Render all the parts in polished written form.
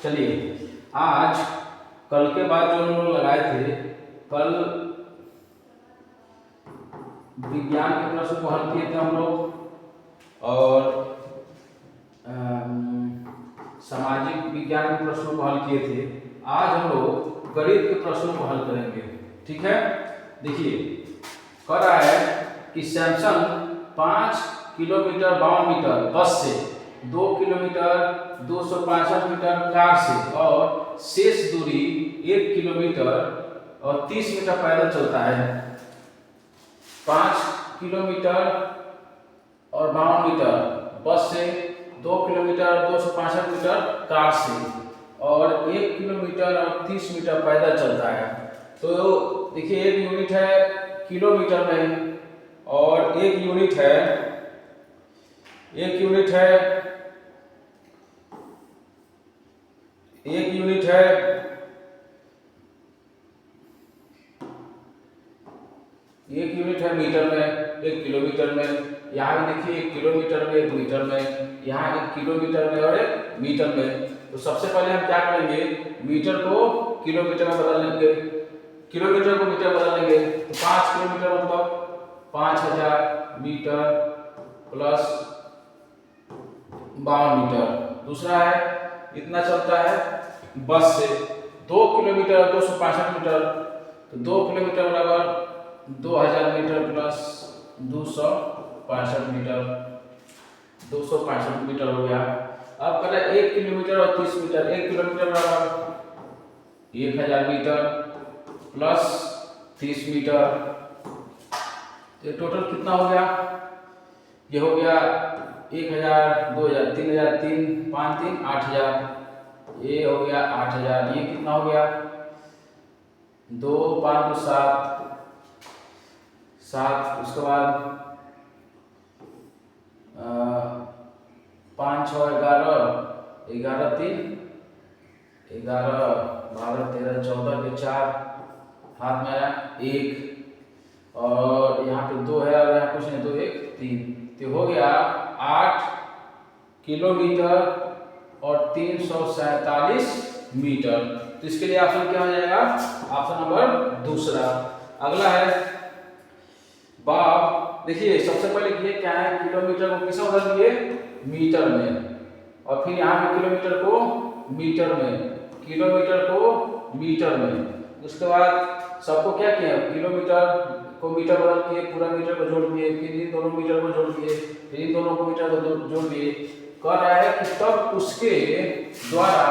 चलिए आज कल के बाद जो हम लोग लगाए थे, कल विज्ञान के प्रश्न को हल किए थे हम लोग और सामाजिक विज्ञान के प्रश्नों को हल किए थे। आज हम लोग गणित के प्रश्नों को हल करेंगे। ठीक है, देखिए कह रहा है कि सैमसंग 5 किलोमीटर 52 मीटर बस से, 2 किलोमीटर 265 मीटर कार से और शेष दूरी 1 किलोमीटर और 30 मीटर पैदल चलता है। 5 किलोमीटर और 52 मीटर बस से, 2 किलोमीटर 265 मीटर कार से और 1 किलोमीटर और 30 मीटर पैदल चलता है। तो देखिए एक यूनिट है किलोमीटर में और एक यूनिट है एक यूनिट है मीटर में, 1 किलोमीटर में। यहाँ भी देखिए 1 किलोमीटर में, 1 मीटर में, यहाँ 1 किलोमीटर में और 1 मीटर में। तो सबसे पहले हम क्या करेंगे, मीटर को किलोमीटर में बदल लेंगे, किलोमीटर को मीटर बदल लेंगे। तो 5 किलोमीटर मतलब 5000 मीटर प्लस 52 मीटर। दूसरा है इतना चलता है बस से, 2 किलोमीटर 265 मीटर, तो 2 किलोमीटर बराबर 2000 मीटर प्लस 265 मीटर, 265 मीटर हो गया। अब कर 1 किलोमीटर और 30 मीटर, 1 किलोमीटर बराबर 1000 मीटर प्लस 30 मीटर। तो टोटल कितना हो गया, ये हो गया 1000, 2000, 3000, 3, 5, 3, 8000, ये हो गया 8000। ये कितना हो गया, 2, 5, 2, 7, उसके बाद 5, 6, 11, 11, 3, 11, 12, 13, 14 के 4 हाथ में आया 1 और यहाँ पे 2 है और यहाँ कुछ नहीं, 2, 1, 3। तो हो गया 8 किलोमीटर और 347 मीटर। तो इसके लिए ऑप्शन क्या हो जाएगा, ऑप्शन नंबर दूसरा। अगला है बाप, देखिए सबसे पहले किए क्या है, किलोमीटर को किसमें बदल दिए, मीटर में, और फिर यहाँ पे किलोमीटर को मीटर में, किलोमीटर को मीटर में। उसके बाद सबको क्या किया, किलोमीटर को मीटर बदल के पूरा मीटर को जोड़ दिए, फिर इन दोनों मीटर को जोड़ दिए, फिर इन दोनों को मीटर को जोड़ दिए। कह रहा है कि तब उसके द्वारा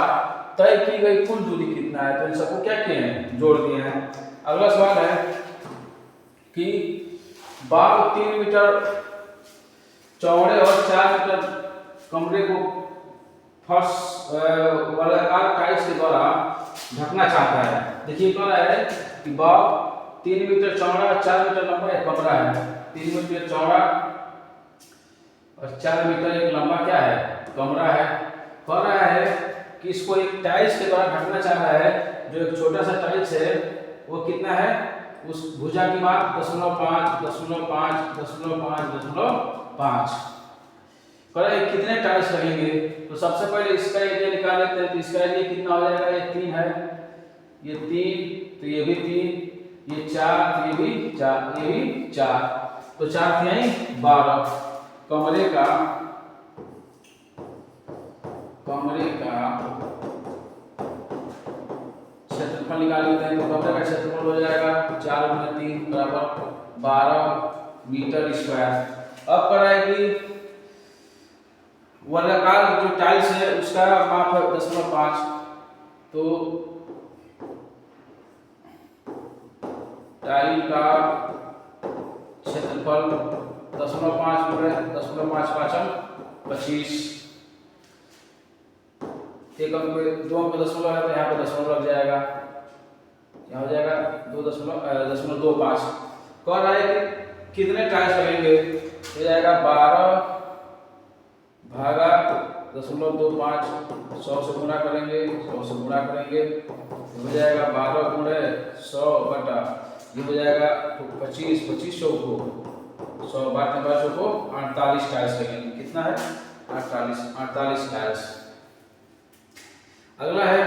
तय की गई कुल दूरी कितना है, तो इन सबको क्या किए हैं, जोड़ दिए हैं। अगला सवाल है कि बाग 3 मीटर चौड़े और 4 मीटर कमरे को फर्श वर्गाकार टाइल्स के द्वारा ढकना चाहता है। देखिए कह रहा है कि बाग 3 मीटर चौड़ा 4 मीटर लंबा एक कमरा है, 3 मीटर चौड़ा और 4 मीटर एक लंबा क्या है, कमरा है। कह रहा है कि इसको एक टाइल्स के द्वारा ढकना चाह रहा है, जो एक छोटा सा टाइल्स है वो कितना है, उस भुजा की माप 0.5, 0.5, 0.5, 0.5। कह रहा है कितने टाइल्स लगेंगे। तो सबसे पहले इसका एरिया निकाल लेते हैं। तो इसका एरिया कितना हो जाएगा, ये 3 है, ये 3, तो ये भी 3, ये 4, तो ये भी 4, ये भी 4, तो 4 यानी 12। कमरे का क्षेत्रफल निकाल लेते हैं। तो कमरे का क्षेत्रफल हो जाएगा 4 × 3 बराबर 12 मीटर स्क्वायर। अब कह रहा है कि वर्गाकार जो टाइल्स है उसका माप है 0.5, तो टाइल का क्षेत्रफल 0.5 × 0.5 × 25। एक अंक में 2 अंक में दशमलव है तो यहाँ पे दशमलव लग जाएगा, क्या हो जाएगा 2.25। कह रहा है कि कितने टाइल्स लगेंगे, हो जाएगा 12 भागा 0.25, 100 से गुणा करेंगे, 100 से गुणा करेंगे, हो जाएगा 12 × 100 बटा, ये हो जाएगा 25, 2500 को 100 बार 5 को 48 टाइल्स लगेंगे। कितना है, 48 टाइल्स। अगला है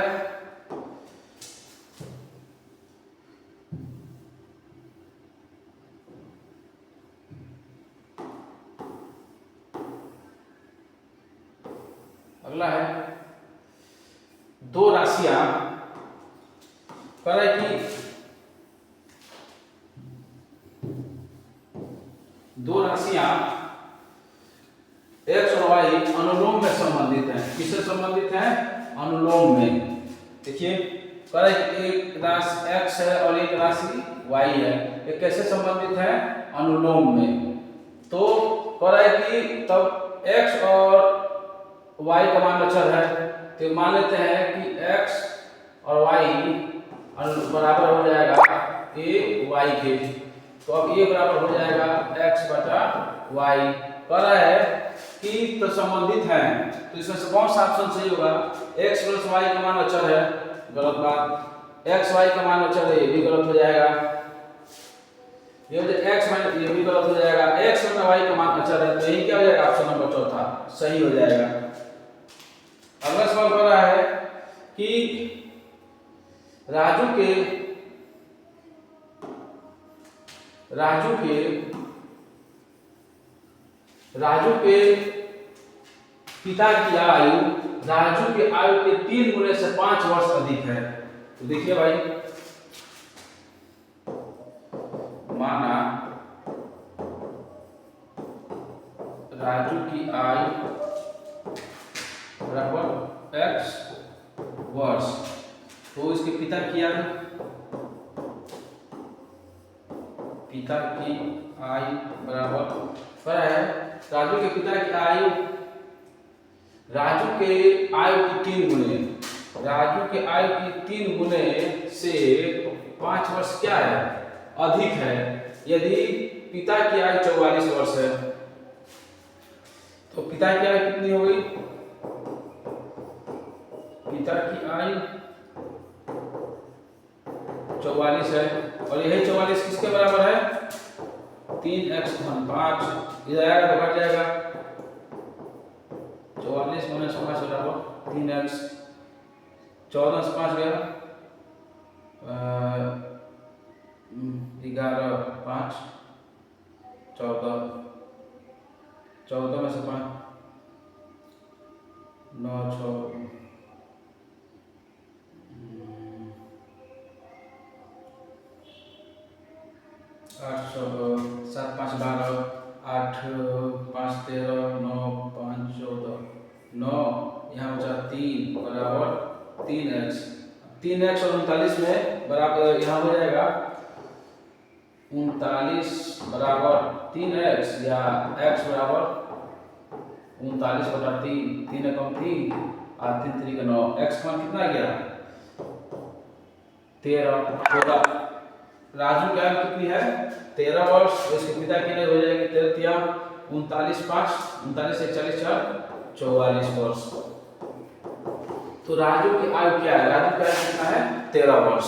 दो राशियां कह रहा है कि दो राशियां x और y अनुलोम में संबंधित हैं। किससे संबंधित हैं? अनुलोम में। देखिए कह रहा है कि एक राशि x है और एक राशि y है, ये कैसे संबंधित है? अनुलोम में। तो कह रहा है कि तब x और y का मान अचर है, तो मान लेते हैं कि x और y बराबर हो जाएगा a y के। तो अब a बराबर हो जाएगा x बटा y। कह रहा है कि तो संबंधित है, तो इसमें से कौन सा ऑप्शन सही होगा? x प्लस y का मान अचर है, गलत बात। x y का मान अचर है, ये भी गलत हो जाएगा। ये x माइनस ये भी गलत हो जाएगा। x बटा y का मान अचर है, तो यही क्या हो जाएगा? ऑप्शन नंबर चौथा सही हो जाएगा। अगला सवाल कर रहा है कि राजू के पिता की आयु राजू के आयु के 3 गुने से 5 वर्ष अधिक है। तो देखिए भाई, माना राजू की आयु बराबर x वर्ष, तो इसके पिता की आयु बराबर क्या है? राजू के पिता की आयु राजू के आयु की 3 गुने, राजू के आयु की 3 गुने से 5 वर्ष क्या है? अधिक है। यदि पिता की आयु 44 वर्ष है, तो पिता की आयु कितनी हो गई? पिता की आयु 44 है, और यही 44 किसके बराबर है? 3x धन 5। इधर आएगा तो घट जाएगा, 44 माइनस 5 बराबर 3x। 14 से 5 गया 11 5 14, 14 में से 5 9 6 8 7 5 12 8 5 13 9 5 14 9, यहाँ बचा 3 बराबर 3x। 3x और 39 में बराबर यहाँ हो जाएगा 39 बराबर 3x, या x बराबर 39 बटा 3, 3 कम 3 और 3 3 का 9। x का मान कितना गया? 13 होगा। राजू की आयु कितनी है? 13 वर्ष। इसके पिता की आयु हो जाएगी 13 39 5 39 से 40 4 44 वर्ष। तो राजू की आयु क्या है? राजू की आयु कितना है? 13 वर्ष।